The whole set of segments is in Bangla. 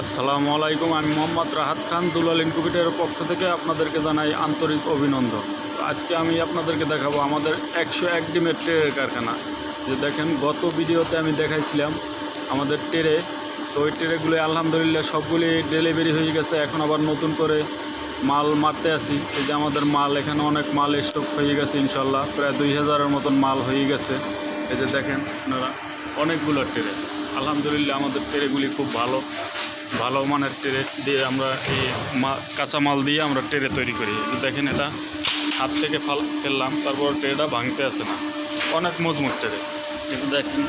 আসসালামু আলাইকুম। আমি মোহাম্মদ রাহাত খান, দুলাল ইনকিউবেটরের পক্ষ থেকে আপনাদেরকে জানাই আন্তরিক অভিনন্দন। আজকে আমি আপনাদেরকে দেখাবো আমাদের 101 ডিমের ট্রের কারখানা। যে দেখেন, গত ভিডিওতে আমি দেখাইছিলাম আমাদের ট্রে, তো ওই ট্রেগুলি আলহামদুলিল্লাহ সবগুলি ডেলিভারি হয়ে গেছে। এখন আবার নতুন করে মাল মারতে আসি। এই যে আমাদের মাল, এখানে অনেক মাল স্টক হয়ে গেছে ইনশাল্লাহ, প্রায় 2000-এর মতন মাল হয়ে গেছে। এই যে দেখেন আপনারা, অনেকগুলো ট্রে। আলহামদুলিল্লাহ আমাদের ট্রেগুলি খুব ভালো মানের ট্রে দিয়ে আমরা এই কাঁচামাল দিয়ে আমরা ট্রে তৈরি করি। দেখেন, এটা হাত থেকে ফেললাম, তারপর ট্রেটা ভাঙতে আসে না, অনেক মজবুত ট্রে। কিন্তু দেখেন,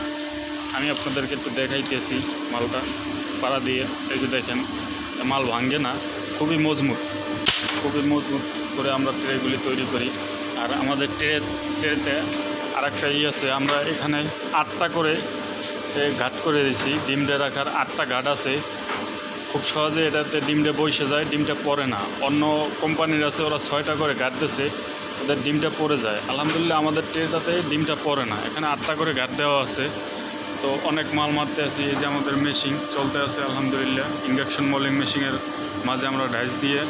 আমি আপনাদেরকে একটু দেখাইতেছি মালটা পাড়া দিয়ে। এই যে দেখেন, মাল ভাঙে না, খুবই মজবুত করে আমরা ট্রেগুলি তৈরি করি। আর আমাদের ট্রেতে আরেকটা আছে, আমরা এখানে 8টা করে ঘাট করে দিয়েছি। ডিমটা রাখার 8টা ঘাট আছে। খুব সহজে এটাতে ডিমটা বসে যায়, ডিমটা পড়ে না। অন্য কোম্পানির আছে, ওরা 6টা করে ঘাট দিয়েছে, ওদের ডিমটা পড়ে যায়। আলহামদুলিল্লাহ আমাদের ট্রেটাতে ডিমটা পড়ে না, এখানে 8টা করে ঘাট দেওয়া আছে। তো অনেক মাল মারতে আছি। এই যে আমাদের মেশিন চলতে আছে আলহামদুলিল্লাহ। ইঞ্জেকশন মোল্ডিং মেশিনের মাঝে আমরা ডাইস দিয়ে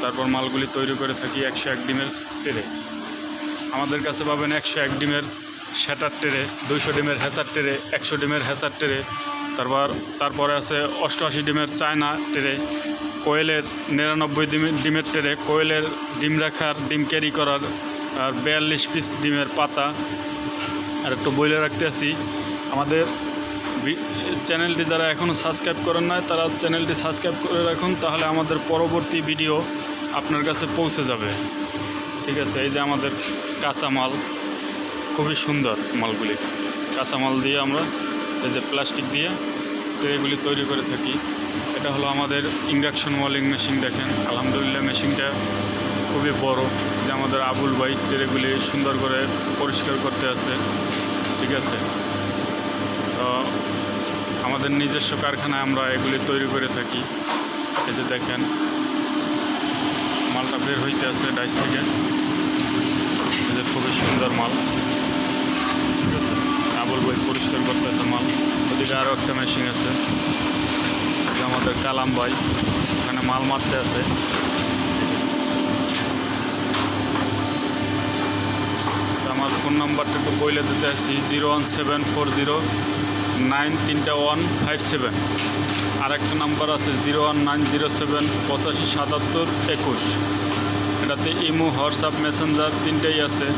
তারপর মালগুলি তৈরি করে থাকি 101 ডিমের ট্রে। আমাদের কাছে পাবেন 101 ডিমের শ্যাটার ট্রে, 200 ডিমের হ্যাচার ট্রে, 100 ডিমের হ্যাচার ট্রে, তারপরে আছে 88 ডিমের চায়না ট্রে, কোয়েলের 99 ডিমের ট্রে, কোয়েলের ডিম রাখার, ডিম ক্যারি করার, আর 42 পিস ডিমের পাতা। আর একটু বইলে রাখতে আছি, আমাদের চ্যানেলটি যারা এখনও সাবস্ক্রাইব করেন নাই, তারা চ্যানেলটি সাবস্ক্রাইব করে রাখুন, তাহলে আমাদের পরবর্তী ভিডিও আপনার কাছে পৌঁছে যাবে। ঠিক আছে। এই যে আমাদের কাঁচামাল, খুবই সুন্দর মালগুলি। কাঁচামাল দিয়ে আমরা এই যে প্লাস্টিক দিয়ে ট্রেগুলি তৈরি করে থাকি। এটা হলো আমাদের ইঞ্জেকশন মোল্ডিং মেশিন। দেখেন আলহামদুলিল্লাহ মেশিনটা খুবই বড়। যে আমাদের আবুল ভাই ট্রেগুলি সুন্দর করে পরিষ্কার করতে আছে। ঠিক আছে। তো আমাদের নিজস্ব কারখানায় আমরা এগুলি তৈরি করে থাকি। এই যে দেখেন, মালটা বের হইতে আছে ডাইস থেকে। এই যে খুবই সুন্দর মাল। ঠিক আছে। আবুল ভাই পরিষ্কার করতে আছে মাল। ওদিকে আরও একটা মেশিন আছে, যে আমাদের কালাম ভাই ওখানে মাল মারতে আছে। আমার ফোন নাম্বারটা একটু বইলে দিতে আসছি, 01740933157। আর একটা নাম্বার আছে 01907857721। এটাতে ইমো, হোয়াটসঅ্যাপ, মেসেঞ্জার তিনটেই আছে।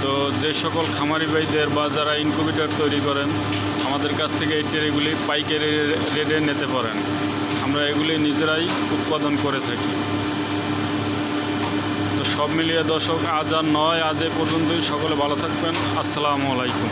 তো যে সকল খামারি ভাইদের বা যারা ইনকিউবেটর তৈরি করেন, আমাদের কাছ থেকে এই ট্রেগুলি পাইকারি রেটে নিতে পারেন। আমরা এগুলি নিজেরাই উৎপাদন করে থাকি। তো সব মিলিয়ে দর্শক, আজ আর নয়, আজ এ পর্যন্তই। সকলে ভালো থাকবেন। আসসালামু আলাইকুম।